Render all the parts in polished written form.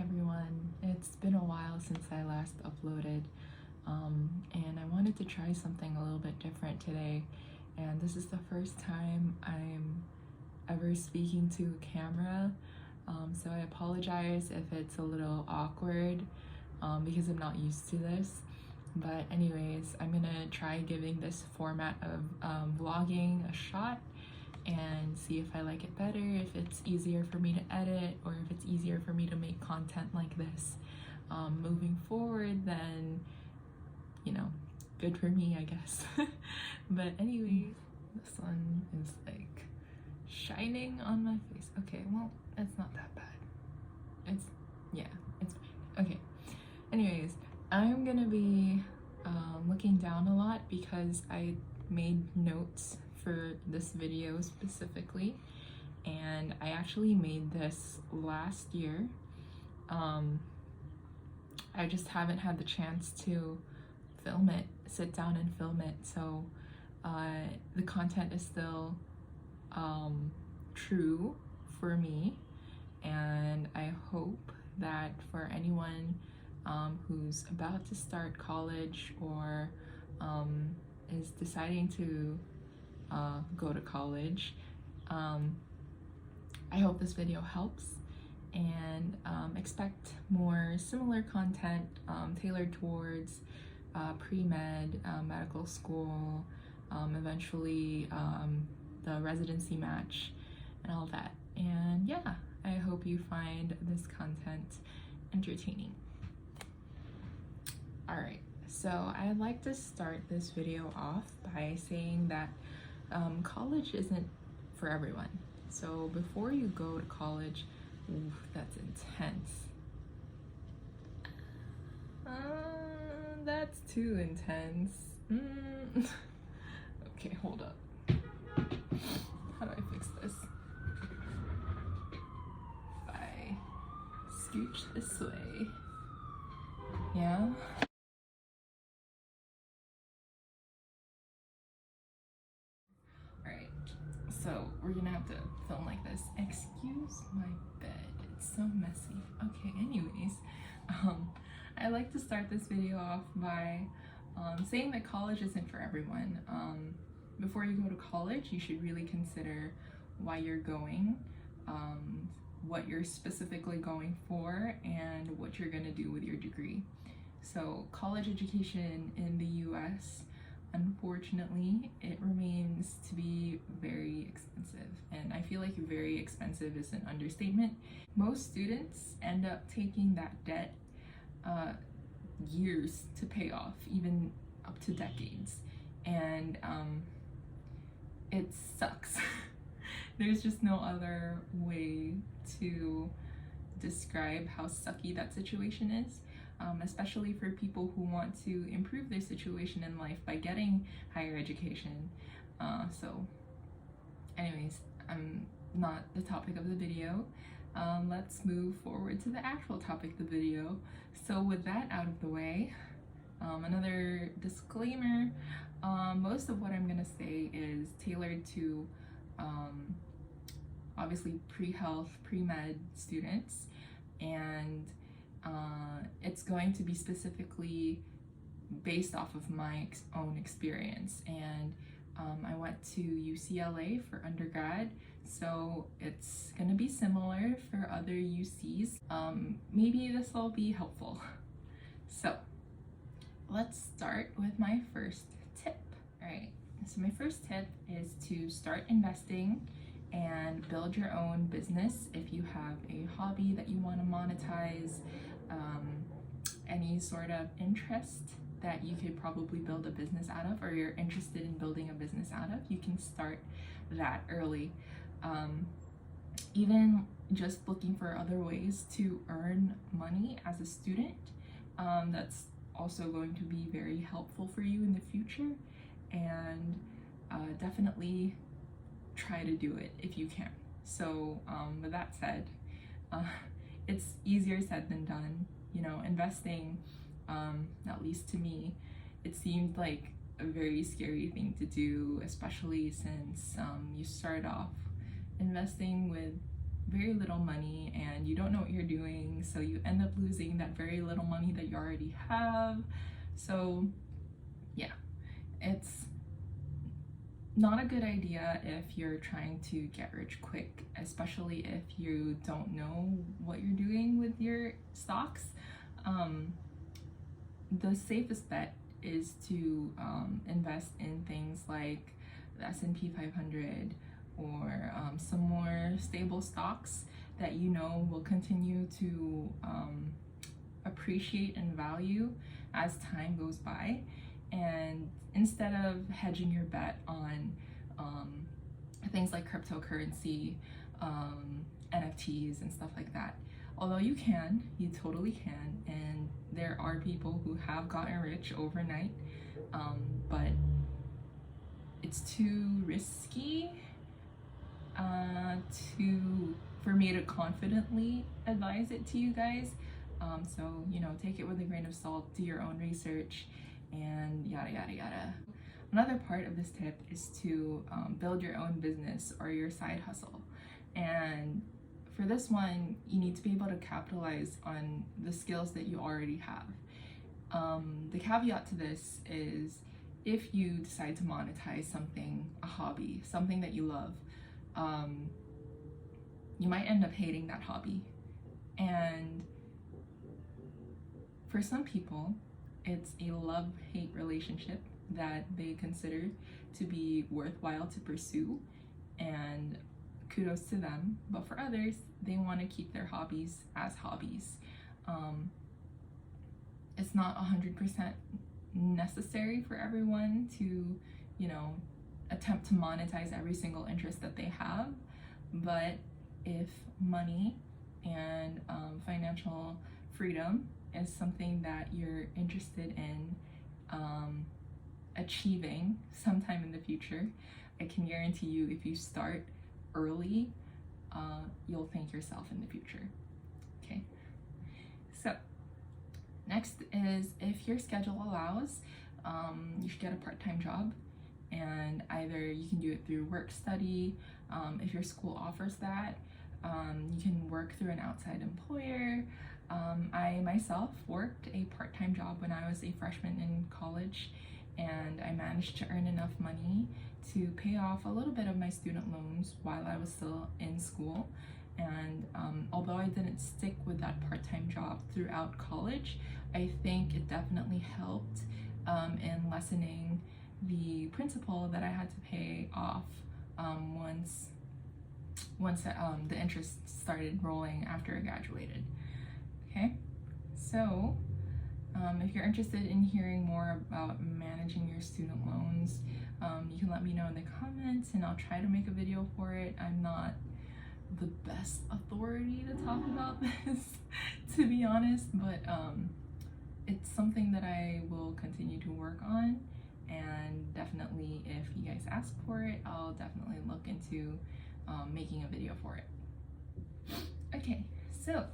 everyone, it's been a while since I last uploaded, and I wanted to try something a little bit different today, and this is the first time I'm ever speaking to a camera, so I apologize if it's a little awkward because I'm not used to this. But anyways, I'm gonna try giving this format of vlogging a shot and see if I like it better, if it's easier for me to edit, or if it's easier for me to make content like this moving forward. Then, you know, good for me, I guess. But anyway, the sun is like shining on my face. Okay, well, it's not that bad. It's fine. Okay, anyways, I'm gonna be looking down a lot because I made notes for this video specifically, and I actually made this last year. I just haven't had the chance to film it, sit down and film it, so the content is still true for me, and I hope that for anyone who's about to start college or is deciding to go to college, I hope this video helps, and expect more similar content tailored towards pre-med, medical school, eventually the residency match and all that. And yeah, I hope you find this content entertaining. Alright, so I'd like to start this video off by saying that college isn't for everyone. So before you go to college, oof, that's intense. That's too intense. Okay, hold up. How do I fix this? If I scooch this way. Yeah? Alright, so we're gonna have to film like this. Excuse my bed, it's so messy. Okay, anyways, I like to start this video off by saying that college isn't for everyone. Before you go to college, you should really consider why you're going, what you're specifically going for, and what you're gonna do with your degree. So college education in the US, unfortunately, it remains to be very expensive, and I feel like very expensive is an understatement. Most students end up taking that debt years to pay off, even up to decades, and it sucks. There's just no other way to describe how sucky that situation is. Especially for people who want to improve their situation in life by getting higher education. So anyways, I'm not the topic of the video. Let's move forward to the actual topic of the video. So with that out of the way, another disclaimer, most of what I'm gonna say is tailored to obviously pre-health, pre-med students, and it's going to be specifically based off of my own experience. And I went to UCLA for undergrad, so it's gonna be similar for other UCs. Maybe this will be helpful. So let's start with my first tip. All right, so my first tip is to start investing and build your own business if you have a hobby that you want to monetize, any sort of interest that you could probably build a business out of, or you're interested in building a business out of, you can start that early. Even just looking for other ways to earn money as a student, that's also going to be very helpful for you in the future, and definitely try to do it if you can. So with that said, it's easier said than done. You know, investing, at least to me, it seemed like a very scary thing to do, especially since you start off investing with very little money and you don't know what you're doing, so you end up losing that very little money that you already have. So yeah, it's not a good idea if you're trying to get rich quick, especially if you don't know what you're doing with your stocks. The safest bet is to invest in things like the S&P 500 or some more stable stocks that you know will continue to appreciate in value as time goes by. And instead of hedging your bet on things like cryptocurrency, NFTs, and stuff like that, although you totally can, and there are people who have gotten rich overnight, but it's too risky for me to confidently advise it to you guys. So, take it with a grain of salt, do your own research, and yada yada yada. Another part of this tip is to build your own business or your side hustle. And for this one, you need to be able to capitalize on the skills that you already have. The caveat to this is if you decide to monetize something, a hobby, something that you love, you might end up hating that hobby. And for some people, it's a love-hate relationship that they consider to be worthwhile to pursue, and kudos to them. But for others, they want to keep their hobbies as hobbies. It's not 100% necessary for everyone to, attempt to monetize every single interest that they have. But if money and financial freedom is something that you're interested in achieving sometime in the future, I can guarantee you if you start early, you'll thank yourself in the future. Okay, so next is, if your schedule allows, you should get a part-time job, and either you can do it through work study, if your school offers that, you can work through an outside employer. I myself worked a part-time job when I was a freshman in college, and I managed to earn enough money to pay off a little bit of my student loans while I was still in school. And although I didn't stick with that part-time job throughout college, I think it definitely helped in lessening the principal that I had to pay off once the interest started rolling after I graduated. Okay, so if you're interested in hearing more about managing your student loans, you can let me know in the comments and I'll try to make a video for it. I'm not the best authority to talk about this, to be honest, but it's something that I will continue to work on, and definitely if you guys ask for it, I'll definitely look into making a video for it. Okay, so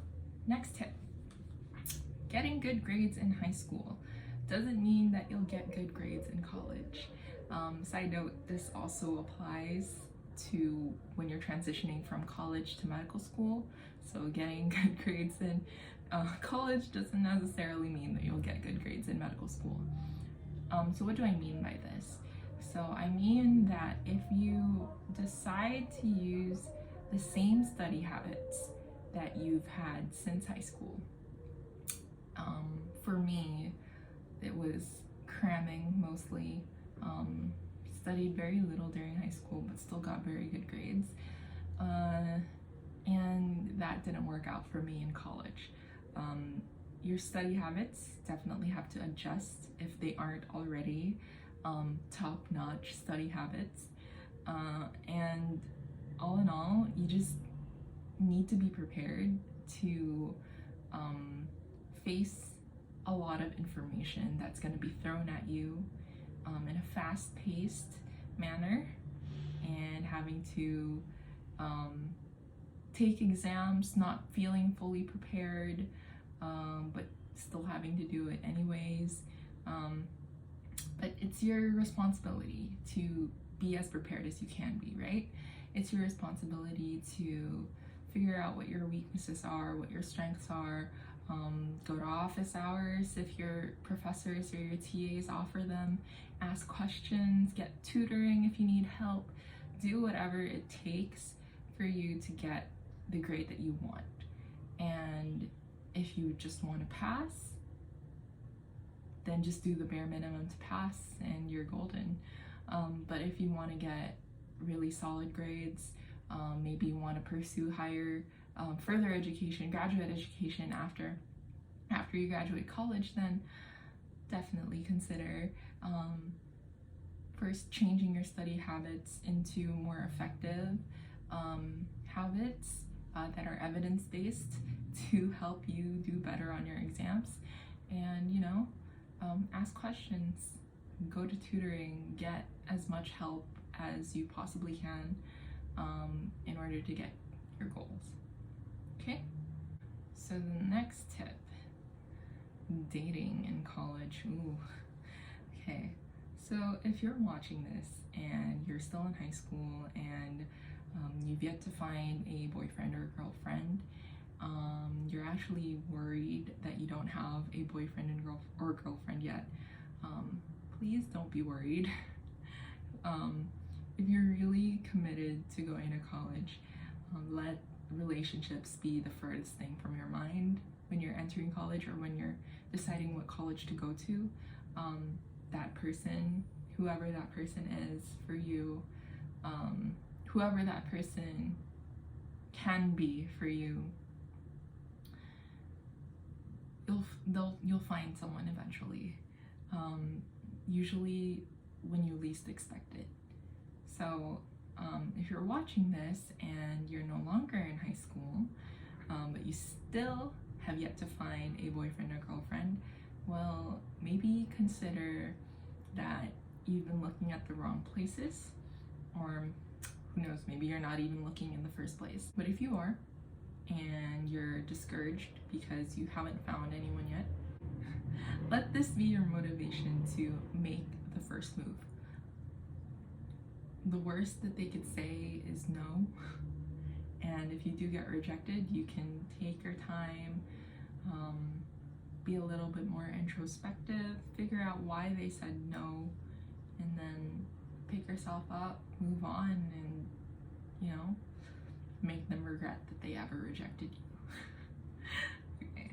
next tip. Getting good grades in high school doesn't mean that you'll get good grades in college. Side note, this also applies to when you're transitioning from college to medical school. So getting good grades in college doesn't necessarily mean that you'll get good grades in medical school. So what do I mean by this? So I mean that if you decide to use the same study habits that you've had since high school, for me, it was cramming mostly. Studied very little during high school, but still got very good grades. And that didn't work out for me in college. Your study habits definitely have to adjust if they aren't already top-notch study habits. And all in all, you just need to be prepared to face a lot of information that's going to be thrown at you in a fast-paced manner, and having to take exams not feeling fully prepared, but still having to do it anyways. But it's your responsibility to be as prepared as you can be, right? It's your responsibility to figure out what your weaknesses are, what your strengths are. Go to office hours if your professors or your TAs offer them. Ask questions, get tutoring if you need help. Do whatever it takes for you to get the grade that you want. And if you just want to pass, then just do the bare minimum to pass and you're golden. But if you want to get really solid grades, maybe you want to pursue higher, further education, graduate education after you graduate college, then definitely consider first changing your study habits into more effective habits that are evidence-based to help you do better on your exams. And ask questions, go to tutoring, get as much help as you possibly can in order to get your goals. Okay, so the next tip, dating in college. Ooh. Okay, so if you're watching this and you're still in high school and you've yet to find a boyfriend or a girlfriend, you're actually worried that you don't have a boyfriend or girlfriend yet, please don't be worried. If you're really committed to going to college, let relationships be the furthest thing from your mind when you're entering college or when you're deciding what college to go to. That person, whoever that person is for you, whoever that person can be for you, you'll find someone eventually, usually when you least expect it. So if you're watching this and you're no longer in high school, but you still have yet to find a boyfriend or girlfriend, well, maybe consider that you've been looking at the wrong places, or who knows, maybe you're not even looking in the first place. But if you are, and you're discouraged because you haven't found anyone yet, let this be your motivation to make the first move. The worst that they could say is no, and if you do get rejected, you can take your time, be a little bit more introspective, figure out why they said no, and then pick yourself up, move on, and make them regret that they ever rejected you. Okay.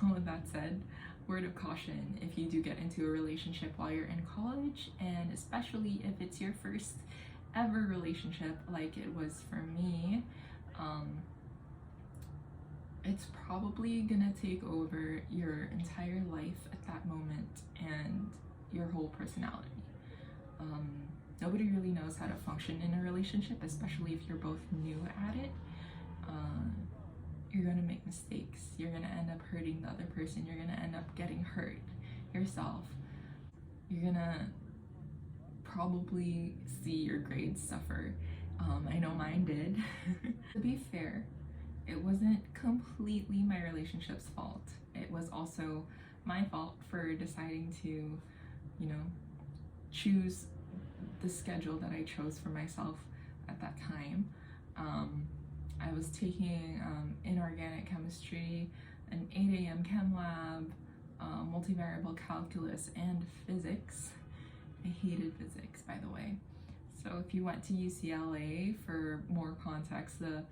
All of that said, word of caution if you do get into a relationship while you're in college, and especially if it's your first ever relationship like it was for me, it's probably gonna take over your entire life at that moment and your whole personality. Nobody really knows how to function in a relationship, especially if you're both new at it. You're gonna make mistakes. You're gonna end up hurting the other person. You're gonna end up getting hurt yourself. You're gonna probably see your grades suffer. I know mine did. To be fair, it wasn't completely my relationship's fault. It was also my fault for deciding to, choose the schedule that I chose for myself at that time. I was taking inorganic chemistry, an 8 a.m. chem lab, multivariable calculus, and physics. I hated physics, by the way. So if you went to UCLA, for more context, the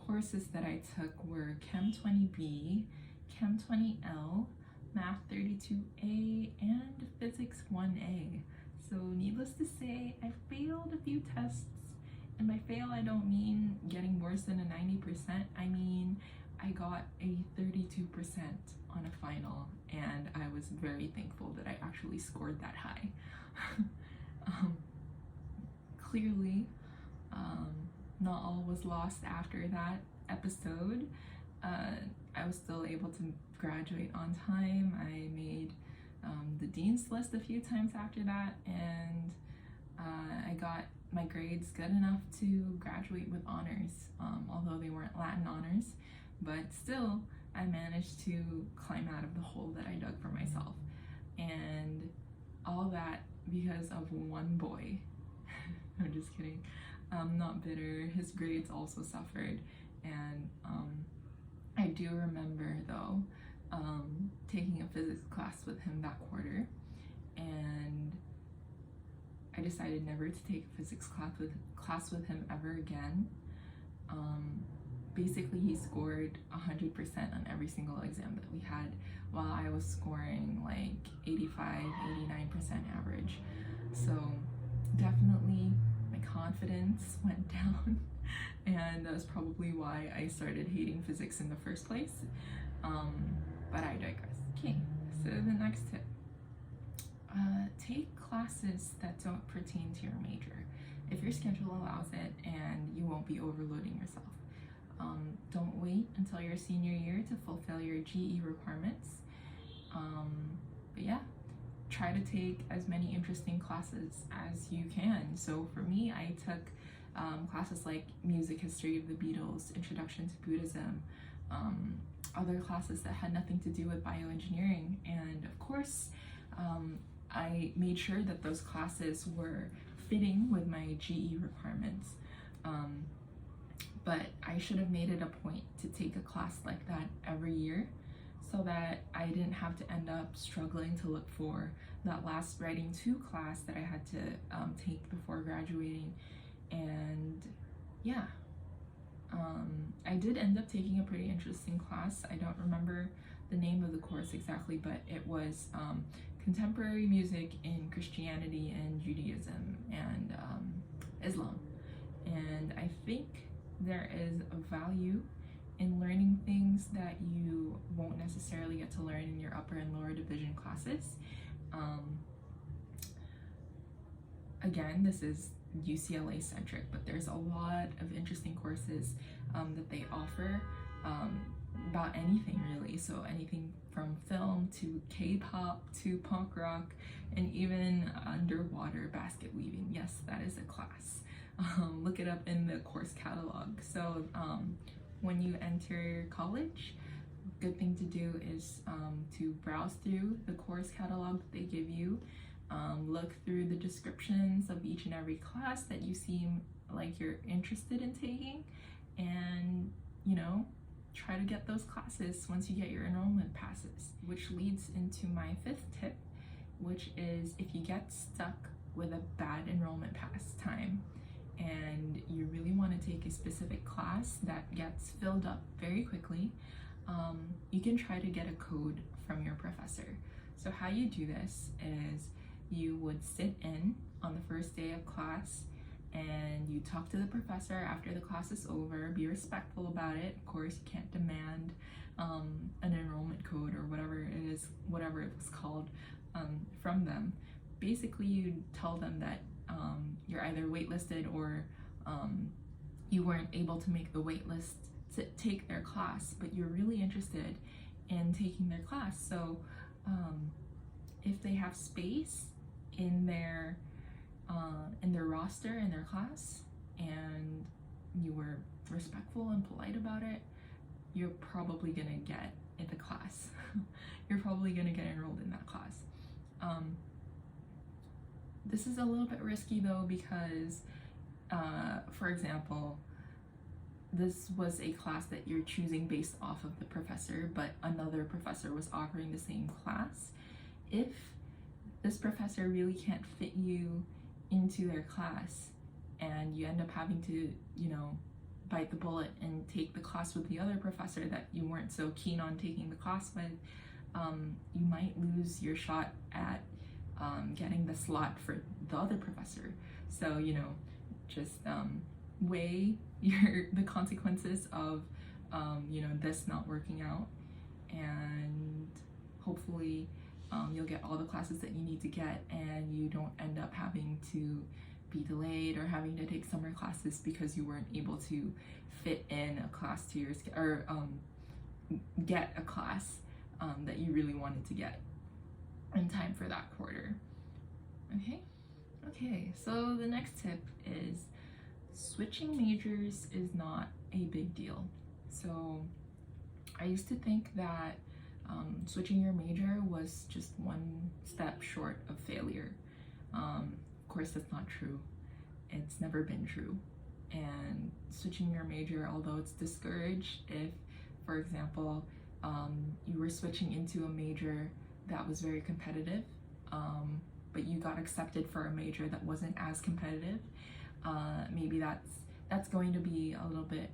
courses that I took were Chem 20B, Chem 20L, Math 32A, and Physics 1A. So needless to say, I failed a few tests. And by fail, I don't mean getting worse than a 90%. I mean, I got a 32% on a final, and I was very thankful that I actually scored that high. Clearly, not all was lost after that episode. I was still able to graduate on time. I made the dean's list a few times after that, and I got my grades good enough to graduate with honors, although they weren't Latin honors, but still I managed to climb out of the hole that I dug for myself. And all that because of one boy. I'm just kidding. I'm not bitter. His grades also suffered, And I do remember though taking a physics class with him that quarter, and I decided never to take a physics class with him ever again. Basically, he scored 100% on every single exam that we had, while I was scoring like 85, 89% average. So definitely my confidence went down, and that's probably why I started hating physics in the first place. But I digress. Okay, so the next tip. Take classes that don't pertain to your major if your schedule allows it and you won't be overloading yourself. Don't wait until your senior year to fulfill your GE requirements. But yeah, try to take as many interesting classes as you can. So for me, I took classes like music history of the Beatles, introduction to Buddhism, other classes that had nothing to do with bioengineering, and of course I made sure that those classes were fitting with my GE requirements. But I should have made it a point to take a class like that every year, so that I didn't have to end up struggling to look for that last writing 2 class that I had to take before graduating. And yeah, I did end up taking a pretty interesting class. I don't remember the name of the course exactly, but it was contemporary music in Christianity and Judaism and Islam. And I think there is a value in learning things that you won't necessarily get to learn in your upper and lower division classes. Again, this is UCLA centric, but there's a lot of interesting courses that they offer about anything really. So anything from film to K-pop to punk rock, and even underwater basket weaving. Yes, that is a class. Look it up in the course catalog. So when you enter college, good thing to do is to browse through the course catalog that they give you. Look through the descriptions of each and every class that you seem like you're interested in taking, and try to get those classes once you get your enrollment passes. Which leads into my 5th tip, which is if you get stuck with a bad enrollment pass time and you really want to take a specific class that gets filled up very quickly, you can try to get a code from your professor. So how you do this is you would sit in on the first day of class and you talk to the professor after the class is over. Be respectful about it. Of course, you can't demand an enrollment code or whatever it was called from them. Basically, you tell them that you're either waitlisted or you weren't able to make the waitlist to take their class, but you're really interested in taking their class. So if they have space in their roster in their class and you were respectful and polite about it, you're probably gonna get in the class. You're probably gonna get enrolled in that class. This is a little bit risky though, because for example, this was a class that you're choosing based off of the professor, but another professor was offering the same class. If this professor really can't fit you into their class and you end up having to, bite the bullet and take the class with the other professor that you weren't so keen on taking the class with, you might lose your shot at getting the slot for the other professor. So, just weigh the consequences of, this not working out, and hopefully you'll get all the classes that you need to get and you don't end up having to be delayed or having to take summer classes because you weren't able to fit in a class to your or get a class that you really wanted to get in time for that quarter. Okay, so the next tip is switching majors is not a big deal. So I used to think that switching your major was just one step short of failure. Of course, that's not true. It's never been true. And switching your major, although it's discouraged if, for example, you were switching into a major that was very competitive, but you got accepted for a major that wasn't as competitive. Maybe that's going to be a little bit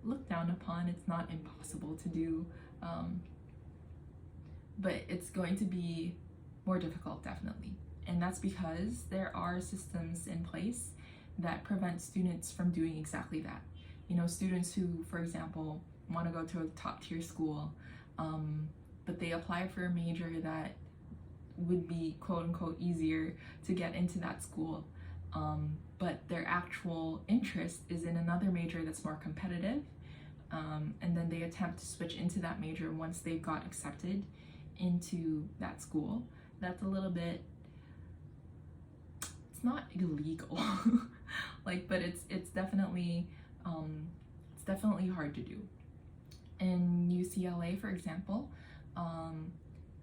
looked down upon. It's not impossible to do, but it's going to be more difficult, definitely. And that's because there are systems in place that prevent students from doing exactly that. You know, students who, for example, want to go to a top tier school, but they apply for a major that would be quote unquote easier to get into that school, but their actual interest is in another major that's more competitive, and then they attempt to switch into that major once they've got accepted into that school. That's a little bit, it's not illegal, like, but it's definitely hard to do. In UCLA, for example,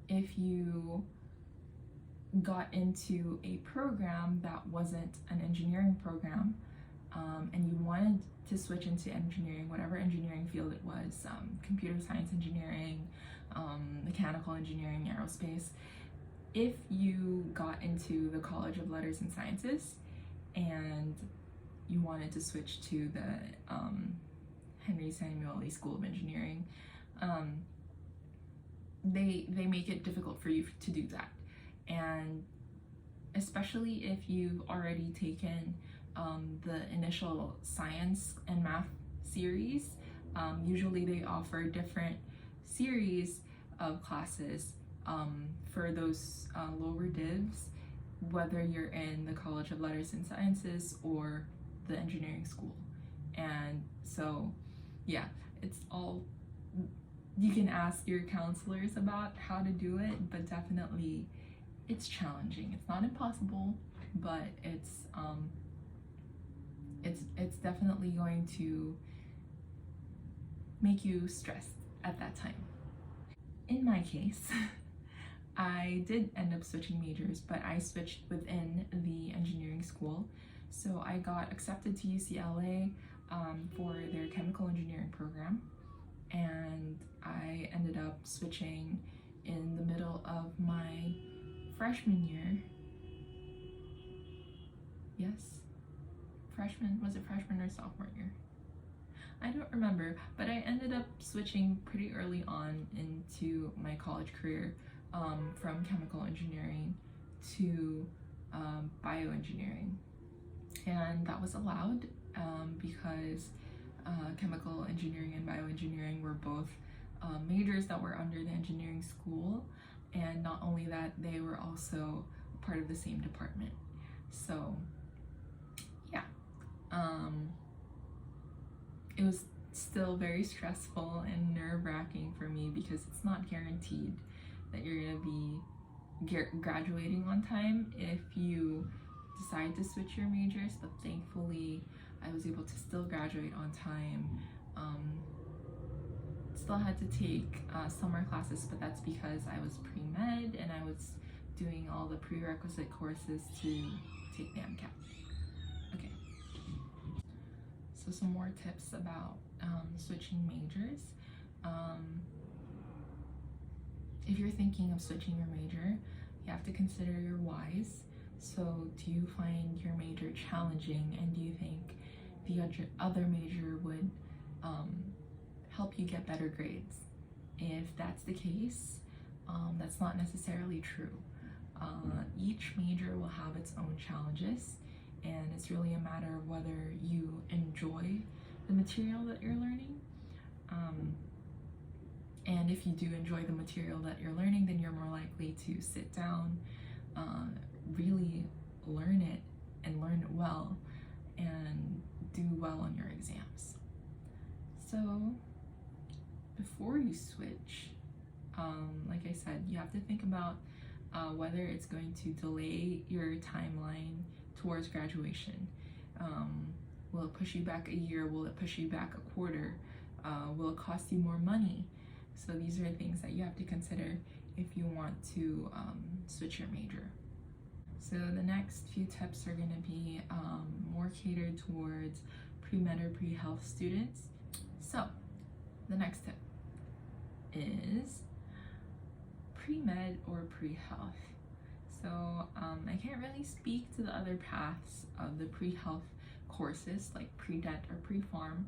if you got into a program that wasn't an engineering program, and you wanted to switch into engineering, whatever engineering field it was, computer science engineering, mechanical engineering, aerospace, if you got into the College of Letters and Sciences and you wanted to switch to the Henry Samuel Lee School of Engineering, they make it difficult for you to do that. And especially if you've already taken the initial science and math series, usually they offer different series of classes for those lower divs, whether you're in the College of Letters and Sciences or the engineering school. And so, yeah, it's all, you can ask your counselors about how to do it, but definitely it's challenging. It's not impossible, but it's definitely going to make you stressed at that time. In my case, I did end up switching majors, but I switched within the engineering school. So I got accepted to UCLA for their chemical engineering program, and I ended up switching in the middle of my freshman year. Yes, freshman, was it freshman or sophomore year? I don't remember, but I ended up switching pretty early on into my college career from chemical engineering to bioengineering. And that was allowed because chemical engineering and bioengineering were both majors that were under the engineering school, and not only that, they were also part of the same department. So yeah, it was still very stressful and nerve-wracking for me because it's not guaranteed that you're going to be graduating on time if you decide to switch your majors, but thankfully I was able to still graduate on time. Still had to take summer classes, but that's because I was pre-med and I was doing all the prerequisite courses to take the MCAT. Okay, so some more tips about switching majors. If you're thinking of switching your major, you have to consider your whys. So do you find your major challenging, and do you think the other major would help you get better grades? If that's the case, that's not necessarily true. Each major will have its own challenges, and it's really a matter of whether you enjoy the material that you're learning. And if you do enjoy the material that you're learning, then you're more likely to sit down, really learn it and learn it well, and do well on your exams. So before you switch, like I said, you have to think about whether it's going to delay your timeline towards graduation. Will it push you back a year? Will it push you back a quarter? Will it cost you more money? So these are things that you have to consider if you want to switch your major. So the next few tips are going to be more catered towards pre-med or pre-health students. So the next tip is pre-med or pre-health. So I can't really speak to the other paths of the pre-health courses like pre-dent or pre-pharm.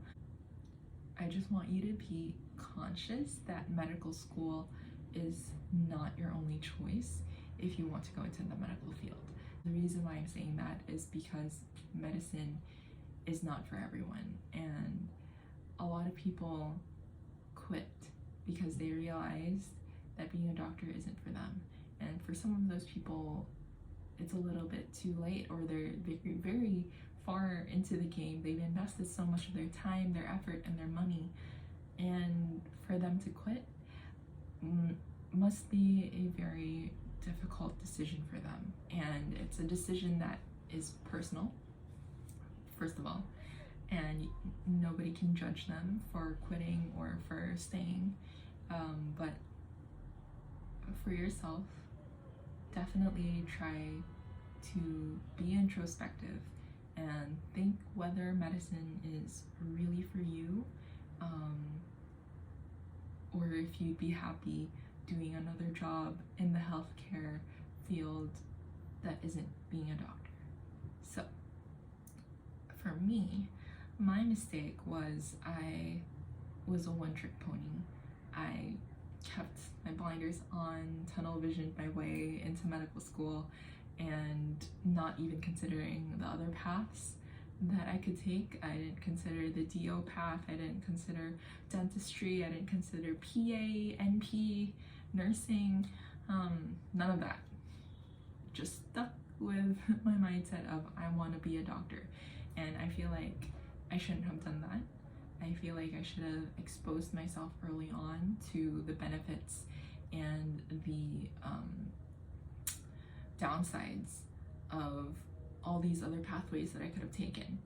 I just want you to be conscious that medical school is not your only choice if you want to go into the medical field. The reason why I'm saying that is because medicine is not for everyone, and a lot of people quit because they realized that being a doctor isn't for them. And for some of those people, it's a little bit too late, or they're very far into the game. They've invested so much of their time, their effort, and their money, and for them to quit must be a very difficult decision for them. And it's a decision that is personal, first of all, and nobody can judge them for quitting or for staying, but for yourself, definitely try to be introspective and think whether medicine is really for you, or if you'd be happy doing another job in the healthcare field that isn't being a doctor. So for me, my mistake was I was a one-trick pony. I kept my blinders on, tunnel visioned my way into medical school, and not even considering the other paths that I could take. I didn't consider the DO path, I didn't consider dentistry, I didn't consider PA, NP, nursing, none of that. Just stuck with my mindset of I want to be a doctor, and I feel like I shouldn't have done that. I feel like I should have exposed myself early on to the benefits and the downsides of all these other pathways that I could have taken.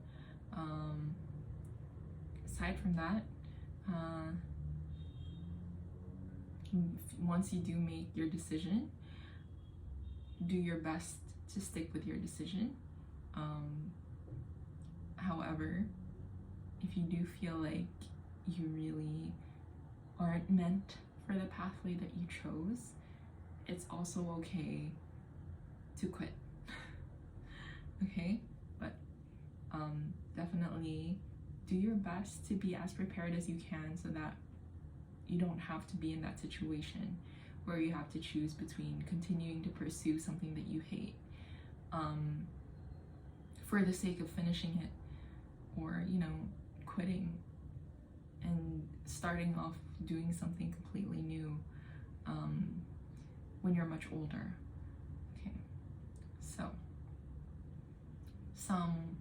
Aside from that, once you do make your decision, do your best to stick with your decision. However, if you do feel like you really aren't meant for the pathway that you chose, it's also okay to quit. Okay? But definitely do your best to be as prepared as you can so that you don't have to be in that situation where you have to choose between continuing to pursue something that you hate for the sake of finishing it, or quitting and starting off doing something completely new when you're much older. Okay, so some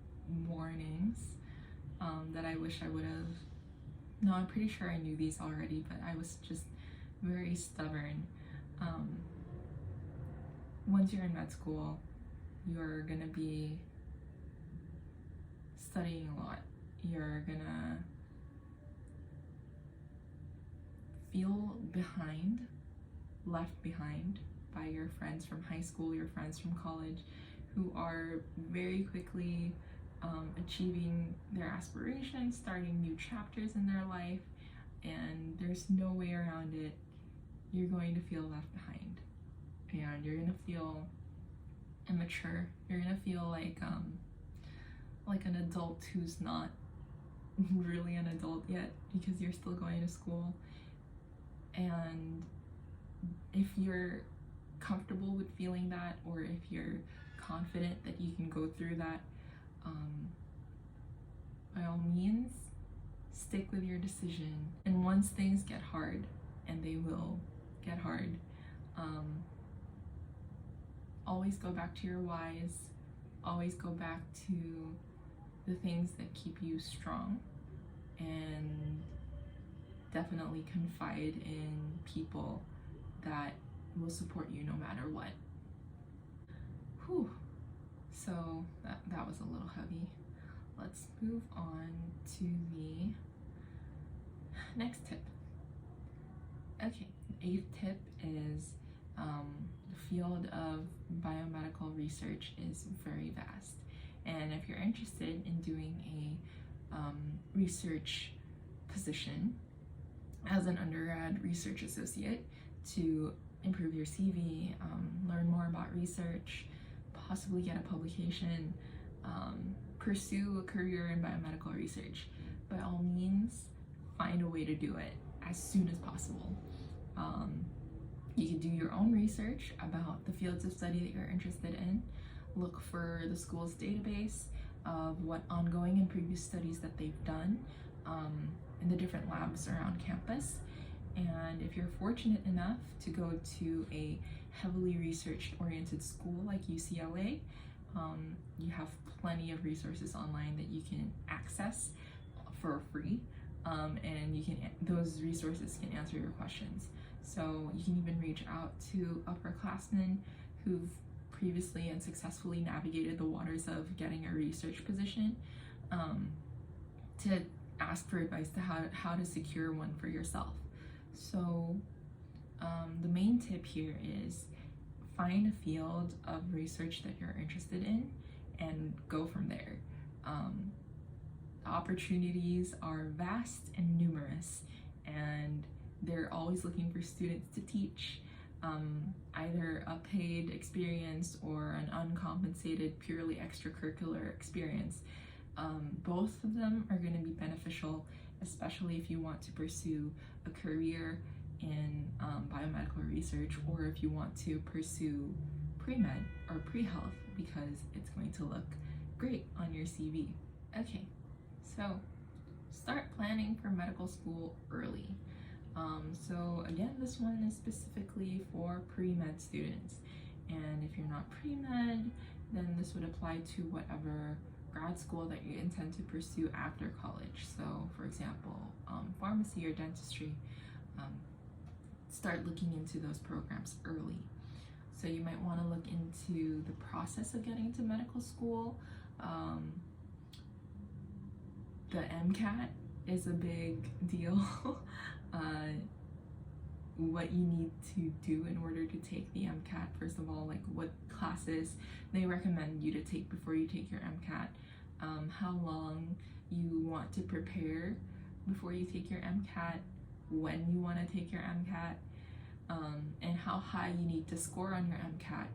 warnings that I wish I would have. No, I'm pretty sure I knew these already, but I was just very stubborn. Once you're in med school, you're gonna be studying a lot. You're gonna feel left behind by your friends from high school, your friends from college, who are very quickly achieving their aspirations, starting new chapters in their life, and there's no way around it. You're going to feel left behind, and you're gonna feel immature. You're gonna feel like an adult who's not really an adult yet because you're still going to school. And if you're comfortable with feeling that, or if you're confident that you can go through that, by all means, stick with your decision. And once things get hard, and they will get hard, always go back to your whys, always go back to the things that keep you strong, and definitely confide in people that will support you no matter what. Whew. So that was a little heavy. Let's move on to the next tip. Okay, the 8th tip is the field of biomedical research is very vast. And if you're interested in doing a research position as an undergrad research associate to improve your CV, learn more about research, possibly get a publication, pursue a career in biomedical research. By all means, find a way to do it as soon as possible. You can do your own research about the fields of study that you're interested in. Look for the school's database of what ongoing and previous studies that they've done in the different labs around campus. And if you're fortunate enough to go to a heavily research-oriented school like UCLA, you have plenty of resources online that you can access for free, and those resources can answer your questions. So you can even reach out to upperclassmen who've previously and successfully navigated the waters of getting a research position, to ask for advice to how to secure one for yourself. So the main tip here is find a field of research that you're interested in and go from there. Opportunities are vast and numerous, and they're always looking for students to teach, either a paid experience or an uncompensated, purely extracurricular experience. Both of them are going to be beneficial, especially if you want to pursue a career in biomedical research, or if you want to pursue pre-med or pre-health, because it's going to look great on your CV. Okay, so start planning for medical school early. So again, this one is specifically for pre-med students, and if you're not pre-med, then this would apply to whatever grad school that you intend to pursue after college. So for example, pharmacy or dentistry, start looking into those programs early. So you might want to look into the process of getting into medical school. The MCAT is a big deal. What you need to do in order to take the MCAT, first of all, like what classes they recommend you to take before you take your MCAT, how long you want to prepare before you take your MCAT, when you want to take your MCAT, and how high you need to score on your MCAT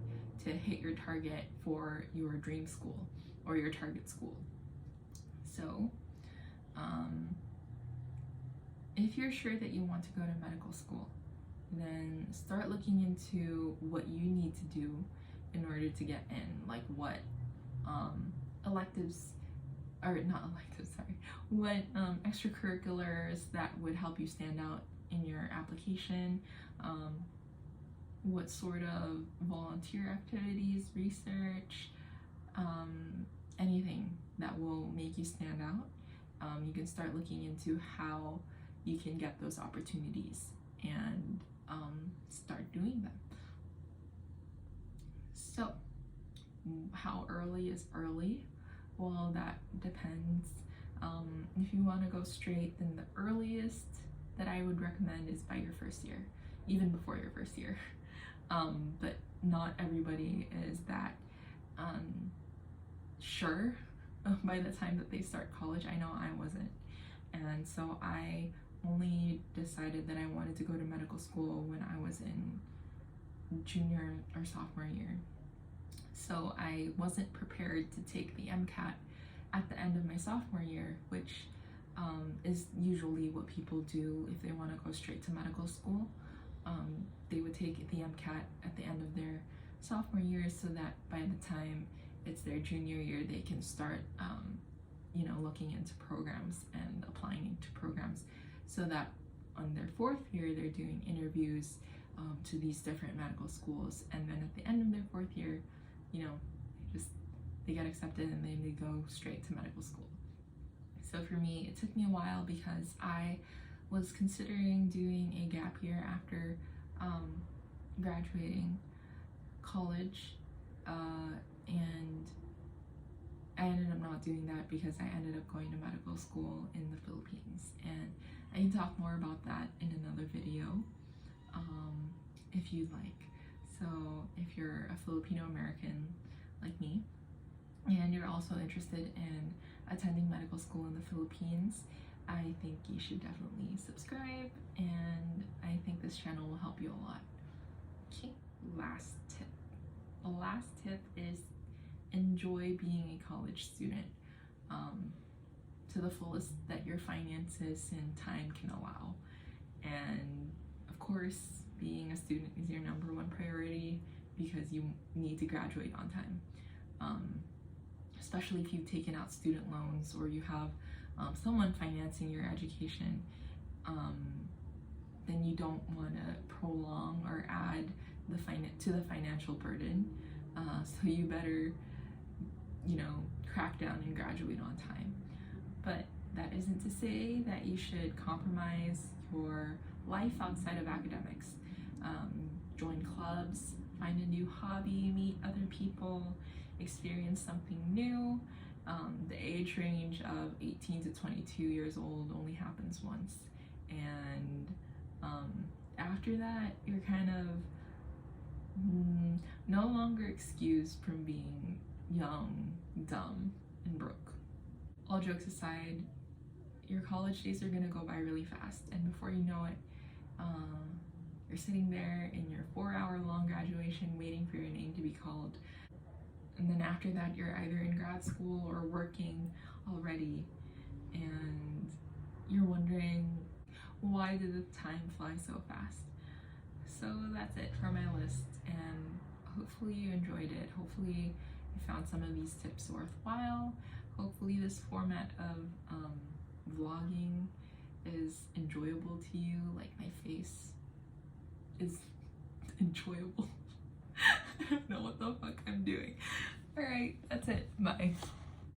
to hit your target for your dream school or your target school. So if you're sure that you want to go to medical school, then start looking into what you need to do in order to get in, like what what extracurriculars that would help you stand out in your application, what sort of volunteer activities, research, anything that will make you stand out. You can start looking into how you can get those opportunities and start doing them. So how early is early? Well, that depends. If you want to go straight, then the earliest that I would recommend is by your first year, even before your first year. But not everybody is that sure by the time that they start college. I know I wasn't, and so I only decided that I wanted to go to medical school when I was in junior or sophomore year. So I wasn't prepared to take the MCAT at the end of my sophomore year, which is usually what people do if they want to go straight to medical school. They would take the MCAT at the end of their sophomore year, so that by the time it's their junior year, they can start looking into programs and applying into programs, so that on their fourth year they're doing interviews to these different medical schools, and then at the end of their fourth year, they get accepted and then they go straight to medical school. So for me, it took me a while because I was considering doing a gap year after graduating college, and I ended up not doing that because I ended up going to medical school in the Philippines, and I can talk more about that in another video if you'd like. So if you're a Filipino American like me, and you're also interested in attending medical school in the Philippines, I think you should definitely subscribe, and I think this channel will help you a lot. Okay, last tip. The last tip is enjoy being a college student to the fullest that your finances and time can allow. And of course, being a student is your number one priority because you need to graduate on time. Especially if you've taken out student loans or you have someone financing your education, then you don't want to prolong or add to the financial burden. So you better, crack down and graduate on time. But that isn't to say that you should compromise your life outside of academics. Join clubs, find a new hobby, meet other people, experience something new. The age range of 18 to 22 years old only happens once, and after that you're kind of no longer excused from being young, dumb, and broke. All jokes aside, your college days are gonna go by really fast, and before you know it, you're sitting there in your 4-hour-long graduation waiting for your name to be called. And then after that, you're either in grad school or working already, and you're wondering, why did the time fly so fast? So that's it for my list, and hopefully you enjoyed it. Hopefully you found some of these tips worthwhile. Hopefully this format of vlogging is enjoyable to you, like my face is enjoyable. I don't know what the fuck I'm doing. Alright, that's it. Bye.